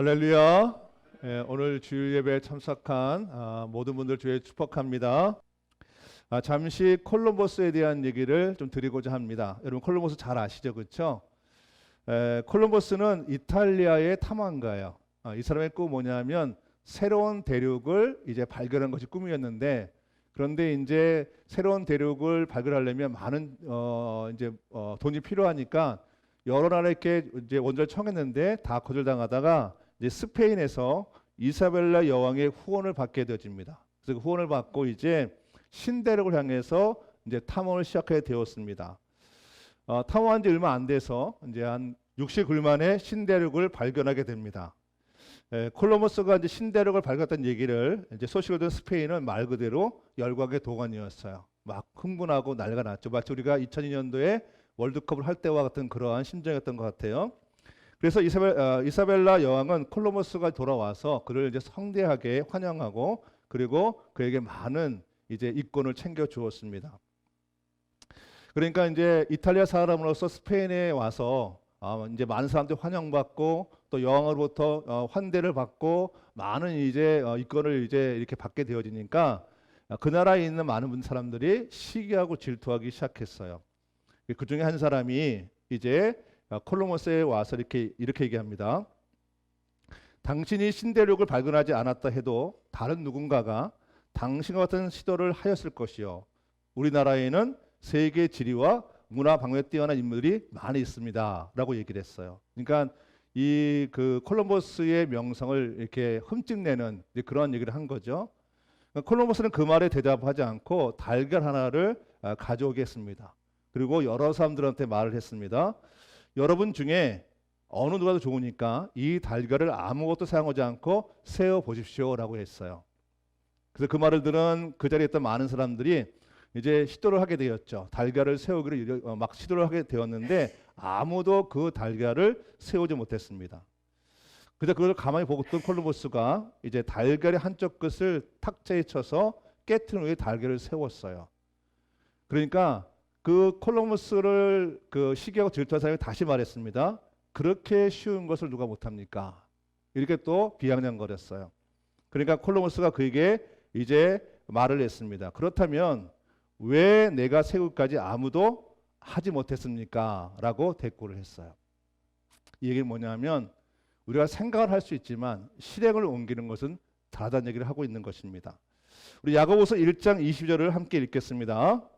할렐루야. 오늘 주일 예배에 참석한 모든 분들 주의 축복합니다. 잠시 콜럼버스에 대한 얘기를 좀 드리고자 합니다. 여러분 콜럼버스 잘 아시죠? 그렇죠? 콜럼버스는 이탈리아의 탐험가예요. 이 사람의 꿈 뭐냐면 새로운 대륙을 이제 발견한 것이 꿈이었는데, 그런데 이제 새로운 대륙을 발견하려면 많은 돈이 필요하니까 여러 나라에 이렇게 이제 원조를 청했는데 다 거절당하다가 이제 스페인에서 이사벨라 여왕의 후원을 받게 되어집니다. 그래서 그 후원을 받고 이제 신대륙을 향해서 이제 탐험을 시작하게 되었습니다. 탐험한 지 얼마 안 돼서 이제 한 60일 만에 신대륙을 발견하게 됩니다. 콜럼버스가 이제 신대륙을 발견했다는 얘기를 이제 소식을 듣는 스페인은 말 그대로 열광의 도가니였어요. 막 흥분하고 난리가 났죠. 마치 우리가 2002년도에 월드컵을 할 때와 같은 그러한 심정이었던 것 같아요. 그래서 이사벨라 여왕은 콜럼버스가 돌아와서 그를 이제 성대하게 환영하고, 그리고 그에게 많은 이제 이권을 챙겨 주었습니다. 그러니까 이제 이탈리아 사람으로서 스페인에 와서 이제 많은 사람들이 환영받고 또 여왕으로부터 환대를 받고 많은 이제 이권을 이제 이렇게 받게 되어지니까 그 나라에 있는 많은 사람들이 시기하고 질투하기 시작했어요. 그 중에 한 사람이 이제 콜럼버스에 와서 이렇게 얘기합니다. 당신이 신대륙을 발견하지 않았다 해도 다른 누군가가 당신과 같은 시도를 하였을 것이요, 우리나라에는 세계 지리와 문화 방위에 뛰어난 인물들이 많이 있습니다 라고 얘기를 했어요. 그러니까 이 그 콜럼버스의 명성을 이렇게 흠집내는 그런 얘기를 한 거죠. 콜럼버스는 그 말에 대답하지 않고 달걀 하나를 가져오겠습니다. 그리고 여러 사람들한테 말을 했습니다. 여러분 중에 어느 누가 더 좋으니까 이 달걀을 아무것도 사용하지 않고 세어 보십시오 라고 했어요. 그래서 그 말을 들은 그 자리에 있던 많은 사람들이 이제 시도를 하게 되었죠. 달걀을 세우기를 막 시도를 하게 되었는데 아무도 그 달걀을 세우지 못했습니다. 그래서 그걸 가만히 보고 있던 콜럼버스가 이제 달걀의 한쪽 끝을 탁자에 쳐서 깨트린 후에 달걀을 세웠어요. 그러니까 그 콜럼버스를 그 시기하고 질투한 사람이 다시 말했습니다. 그렇게 쉬운 것을 누가 못합니까? 이렇게 또 비아냥거렸어요. 그러니까 콜럼버스가 그에게 이제 말을 했습니다. 그렇다면 왜 내가 세울까지 아무도 하지 못했습니까? 라고 대꾸를 했어요. 이 얘기는 뭐냐면 우리가 생각을 할 수 있지만 실행을 옮기는 것은 다르다는 얘기를 하고 있는 것입니다. 우리 야고보서 1장 20절을 함께 읽겠습니다.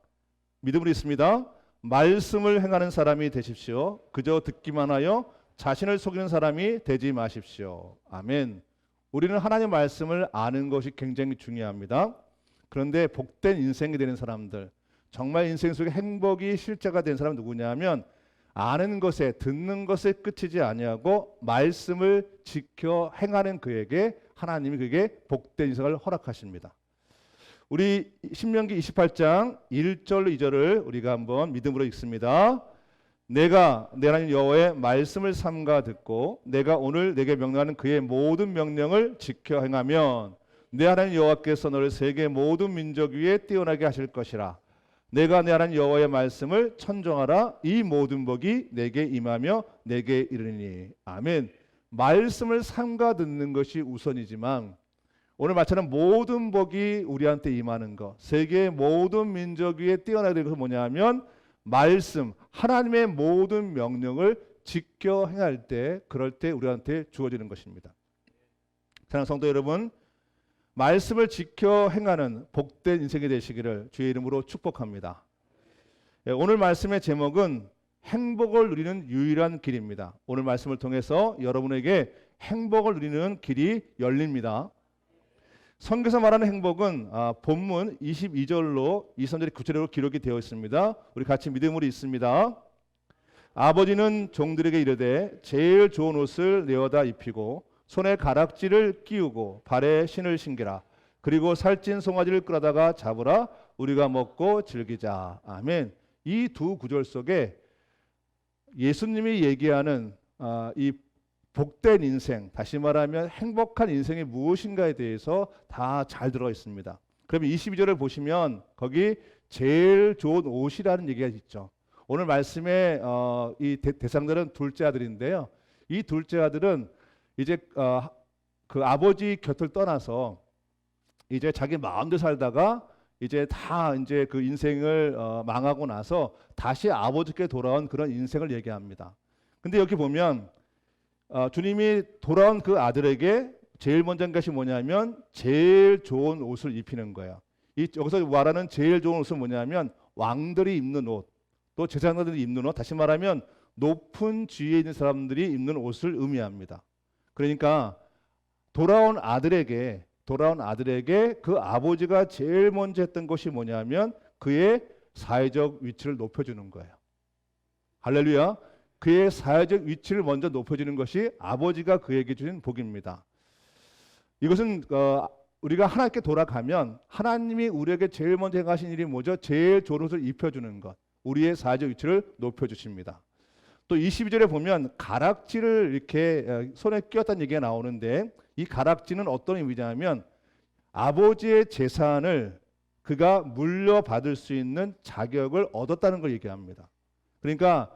믿음으로 있습니다. 말씀을 행하는 사람이 되십시오. 그저 듣기만 하여 자신을 속이는 사람이 되지 마십시오. 아멘. 우리는 하나님의 말씀을 아는 것이 굉장히 중요합니다. 그런데 복된 인생이 되는 사람들, 정말 인생 속에 행복이 실제가 된 사람은 누구냐면 아는 것에, 듣는 것에 끝이지 아니하고 말씀을 지켜 행하는 그에게 하나님이 그에게 복된 인생을 허락하십니다. 우리 신명기 28장 1절 2절을 우리가 한번 믿음으로 읽습니다. 내가 내 하나님 여호와의 말씀을 삼가 듣고 내가 오늘 내게 명령하는 그의 모든 명령을 지켜 행하면 내 하나님 여호와께서 너를 세계 모든 민족 위에 뛰어나게 하실 것이라. 내가 내 하나님 여호와의 말씀을 천정하라. 이 모든 복이 내게 임하며 내게 이르니. 아멘. 말씀을 삼가 듣는 것이 우선이지만 오늘 말처럼 모든 복이 우리한테 임하는 것, 세계의 모든 민족 위에 뛰어나게 될 것은 뭐냐면 말씀, 하나님의 모든 명령을 지켜 행할 때, 그럴 때 우리한테 주어지는 것입니다. 사랑하는 성도 여러분, 말씀을 지켜 행하는 복된 인생이 되시기를 주의 이름으로 축복합니다. 오늘 말씀의 제목은 행복을 누리는 유일한 길입니다. 오늘 말씀을 통해서 여러분에게 행복을 누리는 길이 열립니다. 성경에서 말하는 행복은 본문 22절로 23절의 구체적으로 기록이 되어 있습니다. 우리 같이 믿음으로 읽습니다. 아버지는 종들에게 이르되 제일 좋은 옷을 내어다 입히고 손에 가락지를 끼우고 발에 신을 신기라. 그리고 살찐 송아지를 끌어다가 잡으라. 우리가 먹고 즐기자. 아멘. 이 두 구절 속에 예수님이 얘기하는 이 복된 인생, 다시 말하면 행복한 인생이 무엇인가에 대해서 다 잘 들어 있습니다. 그러면 22절을 보시면 거기 제일 좋은 옷이라는 얘기가 있죠. 오늘 말씀의 이 대상들은 둘째 아들인데요. 이 둘째 아들은 이제 그 아버지 곁을 떠나서 이제 자기 마음대로 살다가 이제 다 이제 그 인생을 망하고 나서 다시 아버지께 돌아온 그런 인생을 얘기합니다. 근데 여기 보면 주님이 돌아온 그 아들에게 제일 먼저 한 것이 뭐냐면 제일 좋은 옷을 입히는 거예요. 여기서 말하는 제일 좋은 옷은 뭐냐면 왕들이 입는 옷, 또 제사장들이 입는 옷, 다시 말하면 높은 지위에 있는 사람들이 입는 옷을 의미합니다. 그러니까 돌아온 아들에게 그 아버지가 제일 먼저 했던 것이 뭐냐면 그의 사회적 위치를 높여주는 거예요. 할렐루야. 그의 사회적 위치를 먼저 높여주는 것이 아버지가 그에게 주신 복입니다. 이것은 우리가 하나님께 돌아가면 하나님이 우리에게 제일 먼저 행하신 일이 뭐죠? 제일 좋은 옷을 입혀주는 것. 우리의 사회적 위치를 높여주십니다. 또 22절에 보면 가락지를 이렇게 손에 끼웠다는 얘기가 나오는데 이 가락지는 어떤 의미냐면 아버지의 재산을 그가 물려받을 수 있는 자격을 얻었다는 걸 얘기합니다. 그러니까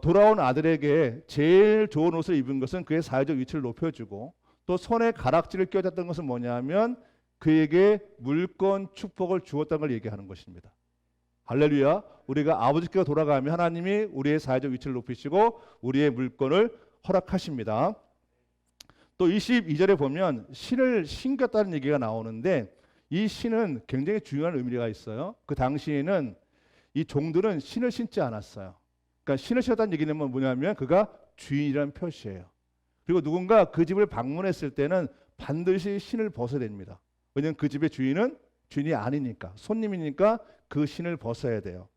돌아온 아들에게 제일 좋은 옷을 입은 것은 그의 사회적 위치를 높여주고 또 손에 가락지를 끼워줬던 것은 뭐냐면 그에게 물권 축복을 주었다는 걸 얘기하는 것입니다. 할렐루야. 우리가 아버지께 돌아가면 하나님이 우리의 사회적 위치를 높이시고 우리의 물권을 허락하십니다. 또 22절에 보면 신을 신겼다는 얘기가 나오는데 이 신은 굉장히 중요한 의미가 있어요. 그 당시에는 이 종들은 신을 신지 않았어요. 그러니까 신을 신었다는 얘기는 뭐냐면 그가 주인이라는 표시예요. 그리고 누군가 그 집을 방문했을 때는 반드시 신을 벗어야 됩니다. 왜냐하면 그 집의 주인은 주인이 아니니까, 손님이니까 그 신을 벗어야 돼요.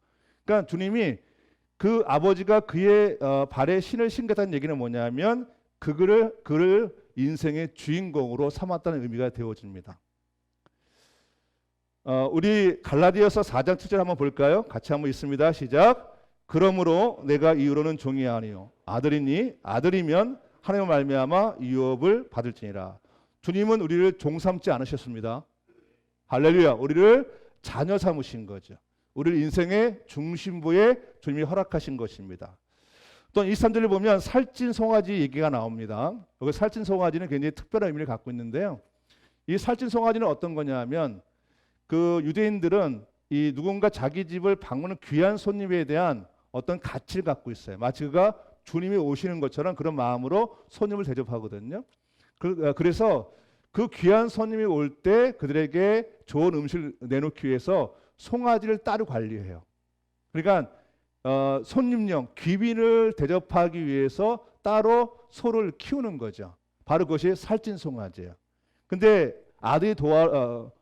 그러니까 주님이 그 아버지가 그의 발에 신을 신겼다는 얘기는 뭐냐면 그를 인생의 주인공으로 삼았다는 의미가 되어집니다. 우리 갈라디아서 4장 7절 한번 볼까요? 같이 한번 읽습니다. 시작. 그러므로 내가 이후로는 종이 아니요 아들이니 아들이면 하나님의 말미암아 유업을 받을지니라. 주님은 우리를 종 삼지 않으셨습니다. 할렐루야. 우리를 자녀 삼으신 거죠. 우리를 인생의 중심부에 주님이 허락하신 것입니다. 또 23절을 보면 살찐 송아지 얘기가 나옵니다. 여기 살찐 송아지는 굉장히 특별한 의미를 갖고 있는데요. 이 살찐 송아지는 어떤 거냐면 그 유대인들은 이 누군가 자기 집을 방문하는 귀한 손님에 대한 어떤 가치를 갖고 있어요. 마치 그가 주님이 오시는 것처럼 그런 마음으로 손님을 대접하거든요. 그래서 그 귀한 손님이 올 때 그들에게 좋은 음식을 내놓기 위해서 송아지를 따로 관리해요. 그러니까 손님용 귀빈을 대접하기 위해서 따로 소를 키우는 거죠. 바로 그것이 살찐 송아지예요. 근데 아들이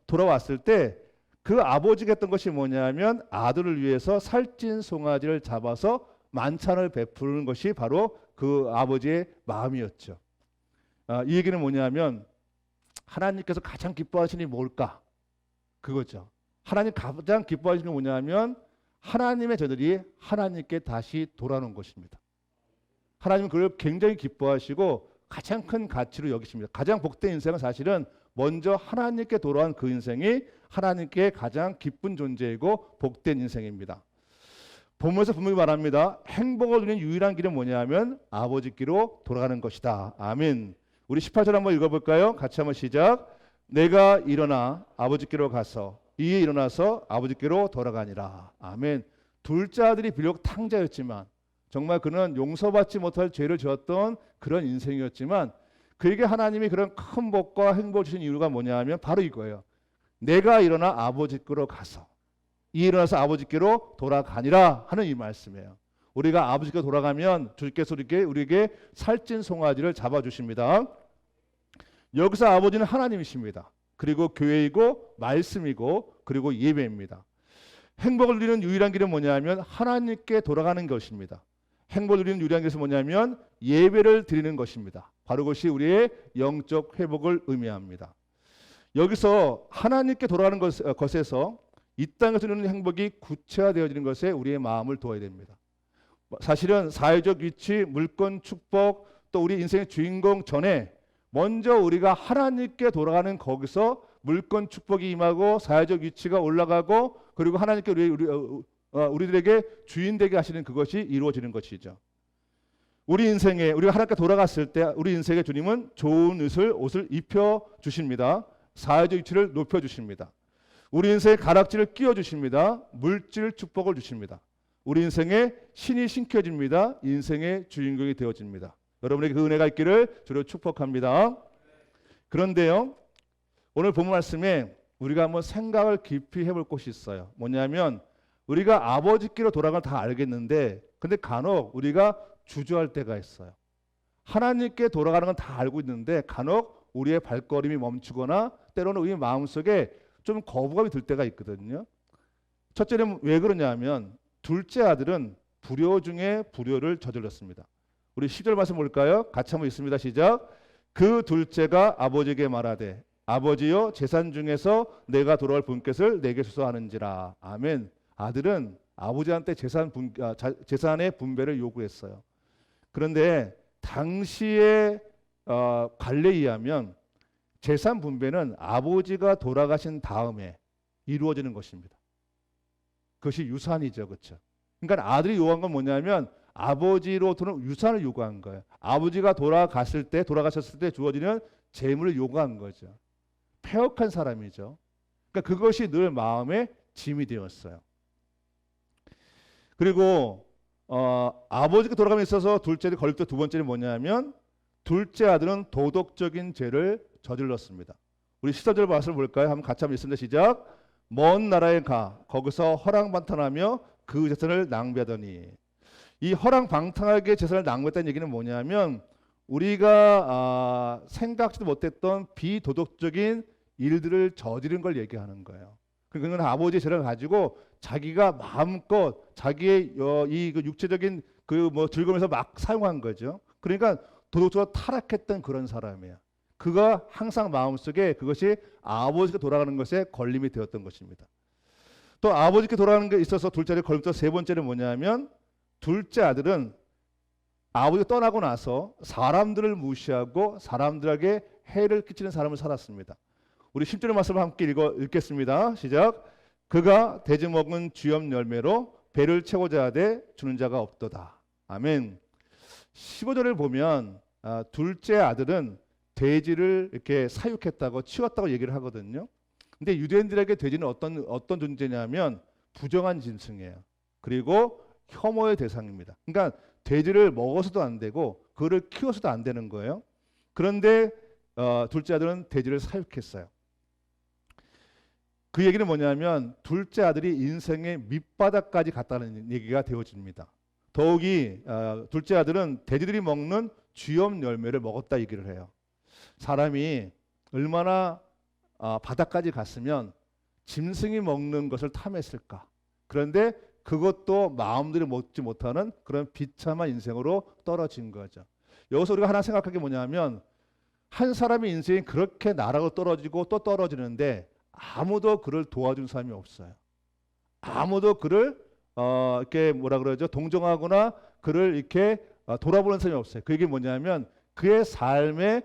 돌아왔을 때 그 아버지가 했던 것이 뭐냐면 아들을 위해서 살찐 송아지를 잡아서 만찬을 베푸는 것이 바로 그 아버지의 마음이었죠. 이 얘기는 뭐냐면 하나님께서 가장 기뻐하시는 게 뭘까? 그거죠. 하나님 가장 기뻐하시는 게 뭐냐면 하나님의 자녀들이 하나님께 다시 돌아오는 것입니다. 하나님은 그걸 굉장히 기뻐하시고 가장 큰 가치로 여기십니다. 가장 복된 인생은 사실은 먼저 하나님께 돌아온 그 인생이 하나님께 가장 기쁜 존재이고 복된 인생입니다. 본문에서 분명히 말합니다. 행복을 누리는 유일한 길은 뭐냐면 아버지께로 돌아가는 것이다. 아멘. 우리 18절 한번 읽어볼까요? 같이 한번 시작. 내가 일어나 아버지께로 가서 이에 일어나서 아버지께로 돌아가니라. 아멘. 둘째 아들이 비록 탕자였지만 정말 그는 용서받지 못할 죄를 지었던 그런 인생이었지만 그에게 하나님이 그런 큰 복과 행복을 주신 이유가 뭐냐면 바로 이거예요. 내가 일어나 아버지께로 가서 이에 일어나서 아버지께로 돌아가니라 하는 이 말씀이에요. 우리가 아버지께로 돌아가면 주께서 우리에게 살찐 송아지를 잡아주십니다. 여기서 아버지는 하나님이십니다. 그리고 교회이고 말씀이고 그리고 예배입니다. 행복을 누리는 유일한 길은 뭐냐면 하나님께 돌아가는 것입니다. 행복을 누리는 유일한 길은 뭐냐면 예배를 드리는 것입니다. 바로 그것이 우리의 영적 회복을 의미합니다. 여기서 하나님께 돌아가는 것에서 이 땅에서 누리는 행복이 구체화되어지는 것에 우리의 마음을 두어야 됩니다. 사실은 사회적 위치, 물권, 축복, 또 우리 인생의 주인공 전에 먼저 우리가 하나님께 돌아가는 거기서 물권 축복이 임하고 사회적 위치가 올라가고 그리고 하나님께 우리들에게 주인 되게 하시는 그것이 이루어지는 것이죠. 우리 인생에 우리가 하나님께 돌아갔을 때 우리 인생에 주님은 좋은 옷을 입혀 주십니다. 사회적 위치를 높여 주십니다. 우리 인생에 가락지를 끼워 주십니다. 물질 축복을 주십니다. 우리 인생에 신이 신겨집니다. 인생의 주인공이 되어집니다. 여러분에게 그 은혜가 있기를 주로 축복합니다. 그런데요, 오늘 본문 말씀에 우리가 한번 생각을 깊이 해볼 곳이 있어요. 뭐냐면 우리가 아버지께로 돌아가는 다 알겠는데 근데 간혹 우리가 주저할 때가 있어요. 하나님께 돌아가는 건 다 알고 있는데 간혹 우리의 발걸음이 멈추거나 때로는 우리 마음속에 좀 거부감이 들 때가 있거든요. 첫째는 왜 그러냐면 둘째 아들은 불효 중에 불효를 저질렀습니다. 우리 10절 말씀 볼까요? 같이 한번 읽습니다. 시작. 그 둘째가 아버지에게 말하되 아버지여 재산 중에서 내가 돌아갈 분깃을 내게 주소 하는지라. 아멘. 아들은 아버지한테 재산의 분배를 요구했어요. 그런데 당시의 관례에 의하면 재산 분배는 아버지가 돌아가신 다음에 이루어지는 것입니다. 그것이 유산이죠. 그렇죠? 그러니까 아들이 요구한 건 뭐냐면 아버지로부터는 유산을 요구한 거예요. 아버지가 돌아가셨을 때 주어지는 재물을 요구한 거죠. 패역한 사람이죠. 그러니까 그것이 늘 마음에 짐이 되었어요. 그리고 아버지가 돌아감에 있어서 둘째를 걸릴 때 두 번째는 뭐냐면 둘째 아들은 도덕적인 죄를 저질렀습니다. 우리 14절 말씀을 볼까요? 한번 같이 한번 읽습니다. 시작. 먼 나라에 가 거기서 허랑방탕하며 그 재산을 낭비하더니. 이 허랑방탕하게 재산을 낭비했다는 얘기는 뭐냐면 우리가 생각지도 못했던 비도덕적인 일들을 저지른 걸 얘기하는 거예요. 그건 아버지의 재산을 가지고 자기가 마음껏 자기의 이 육체적인 즐거움에서 막 사용한 거죠. 그러니까 도덕적으로 타락했던 그런 사람이에요. 그가 항상 마음속에 그것이 아버지께 돌아가는 것에 걸림이 되었던 것입니다. 또 아버지께 돌아가는 게 있어서 둘째를 걸림도 세 번째는 뭐냐면 둘째 아들은 아버지가 떠나고 나서 사람들을 무시하고 사람들에게 해를 끼치는 사람을 살았습니다. 우리 10절의 말씀을 함께 읽겠습니다. 시작. 그가 돼지 먹은 쥐염 열매로 배를 채우자 하되 주는 자가 없도다. 아멘. 15절을 보면 둘째 아들은 돼지를 이렇게 사육했다고 치웠다고 얘기를 하거든요. 근데 유대인들에게 돼지는 어떤 존재냐면 부정한 짐승이에요. 그리고 혐오의 대상입니다. 그러니까 돼지를 먹어서도 안 되고 그를 키워서도 안 되는 거예요. 그런데 둘째 아들은 돼지를 사육했어요. 그 얘기는 뭐냐면 둘째 아들이 인생의 밑바닥까지 갔다는 얘기가 되어집니다. 더욱이 둘째 아들은 돼지들이 먹는 쥐염 열매를 먹었다 얘기를 해요. 사람이 얼마나 바닥까지 갔으면 짐승이 먹는 것을 탐했을까. 그런데 그것도 마음대로 먹지 못하는 그런 비참한 인생으로 떨어진 거죠. 여기서 우리가 하나 생각할 게 뭐냐면 한 사람의 인생이 그렇게 나락으로 떨어지고 또 떨어지는데 아무도 그를 도와준 사람이 없어요. 아무도 그를 이렇게 동정하거나 그를 이렇게 돌아보는 사람이 없어요. 그 얘기 뭐냐면 그의 삶의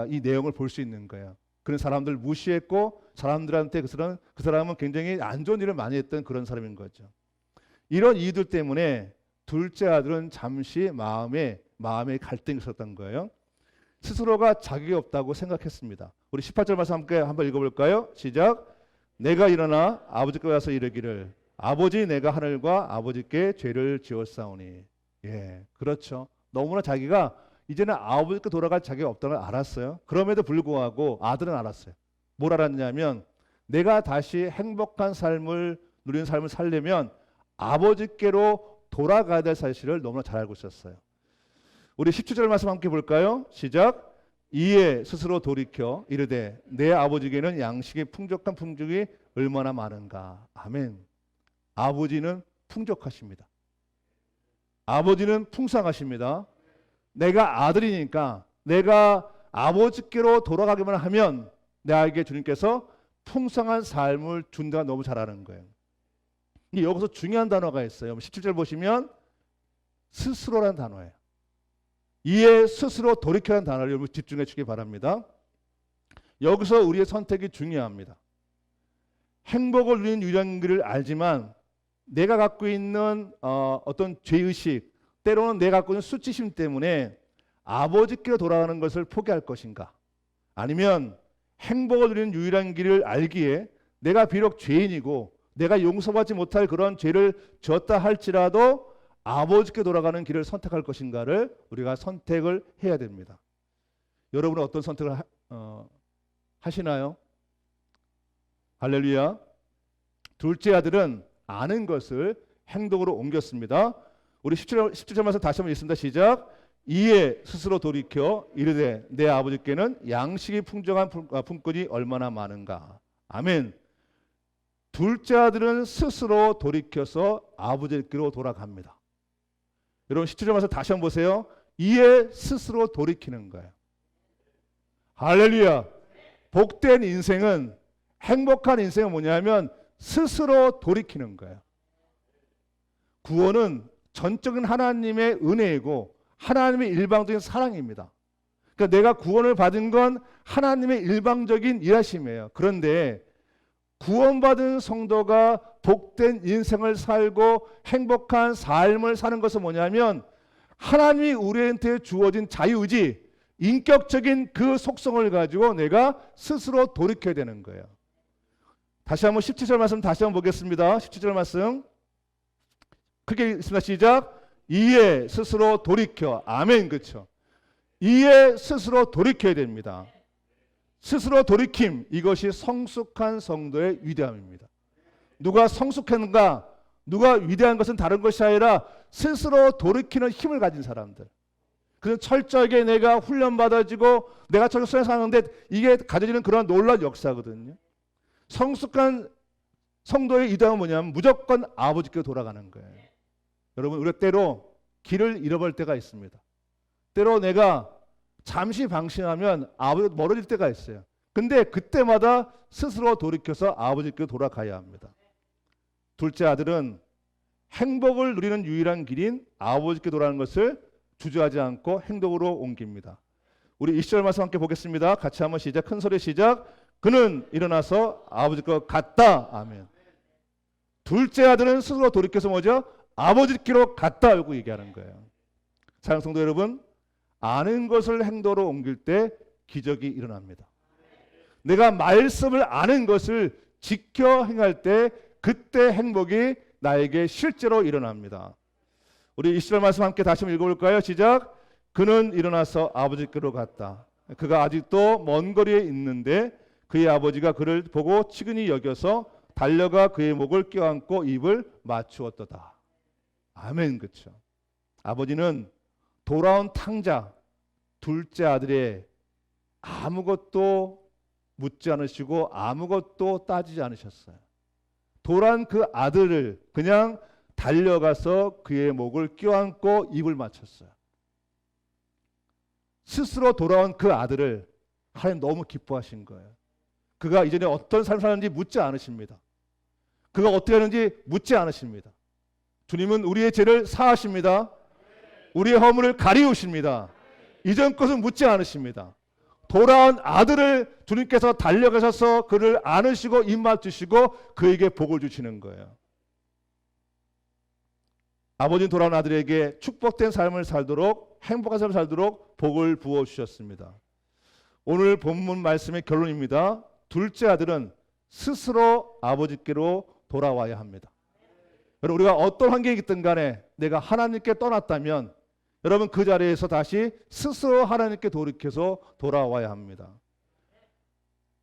이 내용을 볼 수 있는 거예요. 그런 사람들 무시했고 사람들한테 그 사람은 굉장히 안 좋은 일을 많이 했던 그런 사람인 거죠. 이런 이유들 때문에 둘째 아들은 잠시 마음에 갈등이 있었던 거예요. 스스로가 자격이 없다고 생각했습니다. 우리 18절 말씀 함께 한번 읽어볼까요? 시작. 내가 일어나 아버지께 와서 이르기를 아버지 내가 하늘과 아버지께 죄를 지었사오니. 예, 그렇죠. 너무나 자기가 이제는 아버지께 돌아갈 자격이 없다는 걸 알았어요. 그럼에도 불구하고 아들은 알았어요. 뭘 알았냐면 내가 다시 행복한 삶을 누리는 삶을 살려면 아버지께로 돌아가야 될 사실을 너무나 잘 알고 있었어요. 우리 17절 말씀 함께 볼까요? 시작. 이에 스스로 돌이켜 이르되 내 아버지에게는 양식의 풍족한 풍족이 얼마나 많은가. 아멘. 아버지는 풍족하십니다. 아버지는 풍성하십니다. 내가 아들이니까 내가 아버지께로 돌아가기만 하면 나에게 주님께서 풍성한 삶을 준다가 너무 잘 아는 거예요. 근데 여기서 중요한 단어가 있어요. 17절 보시면 스스로라는 단어예요. 이에 스스로 돌이켜라는 단어를 여러분 집중해 주시기 바랍니다. 여기서 우리의 선택이 중요합니다. 행복을 누리는 유일한 길을 알지만 내가 갖고 있는 어떤 죄의식 때로는 내가 갖고 있는 수치심 때문에 아버지께로 돌아가는 것을 포기할 것인가? 아니면 행복을 누리는 유일한 길을 알기에 내가 비록 죄인이고 내가 용서받지 못할 그런 죄를 졌다 할지라도 아버지께 돌아가는 길을 선택할 것인가를 우리가 선택을 해야 됩니다. 여러분은 어떤 선택을 하시나요? 할렐루야. 둘째 아들은 아는 것을 행동으로 옮겼습니다. 우리 17절 말씀 다시 한번 읽습니다. 시작. 이에 스스로 돌이켜 이르되 내 아버지께는 양식이 풍성한 품꾼이 얼마나 많은가. 아멘. 둘째 아들은 스스로 돌이켜서 아버지께로 돌아갑니다. 여러분 17절 말씀 다시 한번 보세요. 이에 스스로 돌이키는 거예요. 할렐루야. 복된 인생은, 행복한 인생은 뭐냐면 스스로 돌이키는 거예요. 구원은 전적인 하나님의 은혜이고 하나님의 일방적인 사랑입니다. 그러니까 내가 구원을 받은 건 하나님의 일방적인 일하심이에요. 그런데 구원받은 성도가 복된 인생을 살고 행복한 삶을 사는 것은 뭐냐면 하나님이 우리한테 주어진 자유의지, 인격적인 그 속성을 가지고 내가 스스로 돌이켜야 되는 거예요. 다시 한번 17절 말씀 다시 한번 보겠습니다. 17절 말씀 크게 읽습니다. 시작. 이에 스스로 돌이켜. 아멘. 그렇죠. 이에 스스로 돌이켜야 됩니다. 스스로 돌이킴, 이것이 성숙한 성도의 위대함입니다. 누가 성숙한가, 누가 위대한 것은 다른 것이 아니라 스스로 돌이키는 힘을 가진 사람들. 그래서 철저하게 내가 훈련받아지고 내가 철저하게 사는데 이게 가져지는 그런 놀라운 역사거든요. 성숙한 성도의 위대함은 뭐냐면 무조건 아버지께 돌아가는 거예요. 여러분, 우리가 때로 길을 잃어버릴 때가 있습니다. 때로 내가 잠시 방심하면 아버지가 멀어질 때가 있어요. 근데 그때마다 스스로 돌이켜서 아버지께 돌아가야 합니다. 둘째 아들은 행복을 누리는 유일한 길인 아버지께 돌아가는 것을 주저하지 않고 행동으로 옮깁니다. 우리 20절 말씀 함께 보겠습니다. 같이 한번 시작. 큰 소리 시작. 그는 일어나서 아버지께 갔다. 아멘. 둘째 아들은 스스로 돌이켜서 뭐죠? 아버지께로 갔다. 라고 얘기하는 거예요. 사랑하는 성도 여러분, 아는 것을 행동으로 옮길 때 기적이 일어납니다. 내가 말씀을 아는 것을 지켜 행할 때 그때 행복이 나에게 실제로 일어납니다. 우리 20절 말씀 함께 다시 한번 읽어볼까요? 시작. 그는 일어나서 아버지께로 갔다. 그가 아직도 먼 거리에 있는데 그의 아버지가 그를 보고 치근히 여겨서 달려가 그의 목을 껴안고 입을 맞추었도다. 아멘. 그렇죠. 아버지는 돌아온 탕자 둘째 아들의 아무것도 묻지 않으시고 아무것도 따지지 않으셨어요. 돌아온 그 아들을 그냥 달려가서 그의 목을 껴안고 입을 맞췄어요. 스스로 돌아온 그 아들을 하나님 너무 기뻐하신 거예요. 그가 이전에 어떤 삶을 사는지 묻지 않으십니다. 그가 어떻게 하는지 묻지 않으십니다. 주님은 우리의 죄를 사하십니다. 우리의 허물을 가리우십니다. 이전 것은 묻지 않으십니다. 돌아온 아들을 주님께서 달려가셔서 그를 안으시고 입 맞추시고 그에게 복을 주시는 거예요. 아버지는 돌아온 아들에게 축복된 삶을 살도록, 행복한 삶을 살도록 복을 부어주셨습니다. 오늘 본문 말씀의 결론입니다. 둘째 아들은 스스로 아버지께로 돌아와야 합니다. 여러분, 우리가 어떤 환경이 있든 간에 내가 하나님께 떠났다면 여러분 그 자리에서 다시 스스로 하나님께 돌이켜서 돌아와야 합니다.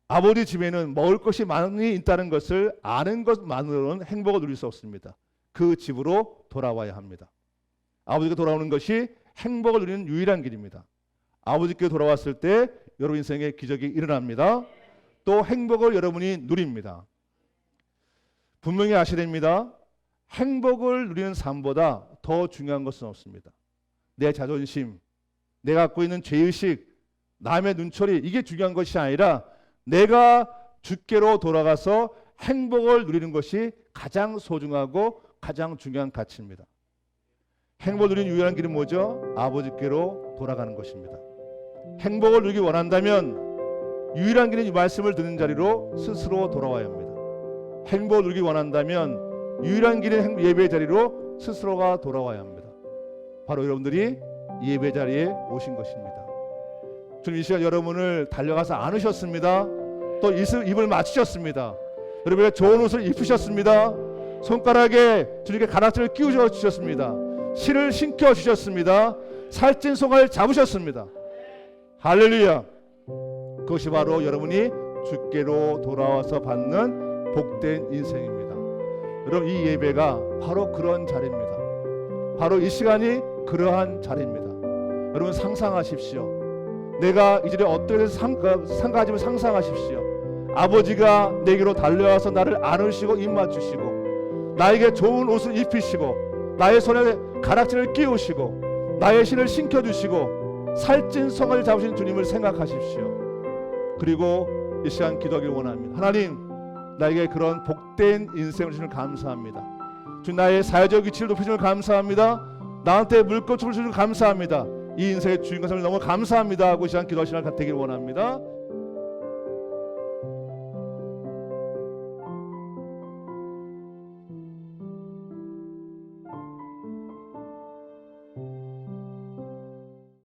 아버지 집에는 먹을 것이 많이 있다는 것을 아는 것만으로는 행복을 누릴 수 없습니다. 그 집으로 돌아와야 합니다. 아버지께 돌아오는 것이 행복을 누리는 유일한 길입니다. 아버지께 돌아왔을 때 여러분 인생에 기적이 일어납니다. 또 행복을 여러분이 누립니다. 분명히 아셔야 됩니다. 행복을 누리는 삶보다 더 중요한 것은 없습니다. 내 자존심, 내가 갖고 있는 죄의식, 남의 눈초리, 이게 중요한 것이 아니라 내가 주께로 돌아가서 행복을 누리는 것이 가장 소중하고 가장 중요한 가치입니다. 행복을 누리는 유일한 길은 뭐죠? 아버지께로 돌아가는 것입니다. 행복을 누리기 원한다면 유일한 길은 이 말씀을 듣는 자리로 스스로 돌아와야 합니다. 행복을 누리기 원한다면 유일한 길은 예배의 자리로 스스로가 돌아와야 합니다. 바로 여러분들이 예배 자리에 오신 것입니다. 주님 이 시간 여러분을 달려가서 안으셨습니다. 또 입을 맞추셨습니다. 여러분의 좋은 옷을 입히셨습니다. 손가락에 주님께 가락지를 끼우셔 주셨습니다. 실을 신겨 주셨습니다. 살찐 손을 잡으셨습니다. 할렐루야. 그것이 바로 여러분이 주께로 돌아와서 받는 복된 인생입니다. 여러분 이 예배가 바로 그런 자리입니다. 바로 이 시간이 그러한 자리입니다. 여러분 상상하십시오. 내가 이 자리에 어떻게 상가짐을 상상하십시오. 아버지가 내게로 달려와서 나를 안으시고 입 맞추시고 나에게 좋은 옷을 입히시고 나의 손에 가락지를 끼우시고 나의 신을 신겨주시고 살찐 성을 잡으신 주님을 생각하십시오. 그리고 이 시간 기도하기를 원합니다. 하나님 나에게 그런 복된 인생을 주시는 감사합니다. 주님 나의 사회적 위치를 높이시는 감사합니다. 나한테 물꽃을 주시는 감사합니다. 이 인생의 주인공을 너무 감사합니다 하고 이 시간 기도하시는 날 되기를 원합니다.